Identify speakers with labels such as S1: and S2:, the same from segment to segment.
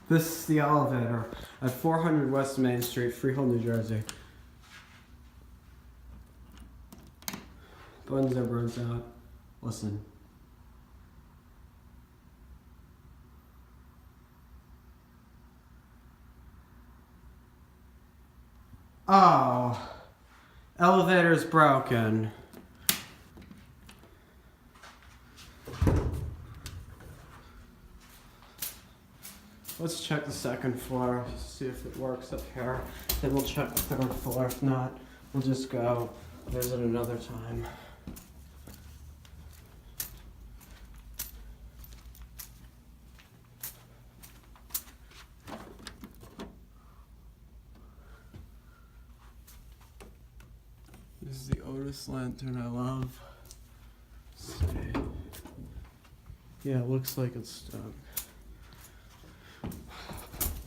S1: This is the elevator at 400 West Main Street, Freehold, New Jersey. Buttons are burnt out. Listen. Oh, elevator's broken. Let's check the second floor, see if it works up here. Then we'll check the third floor. If not, we'll just go visit another time. This is the Otis lantern I love. Let's see. Yeah, it looks like it's stuck.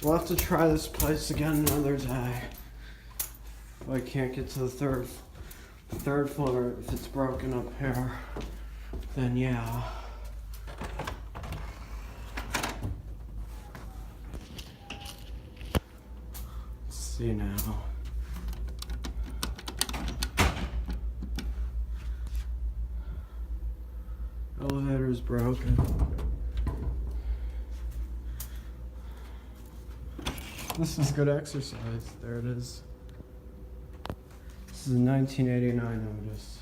S1: We'll have to try this place again another day. If I can't get to the third floor, if it's broken up here, then yeah. Let's see now. Elevator's broken. This is good exercise. There it is. This is a 1989 Otis.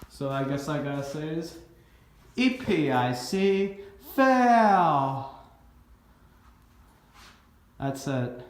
S1: So I guess I gotta say is EPIC fail. That's it.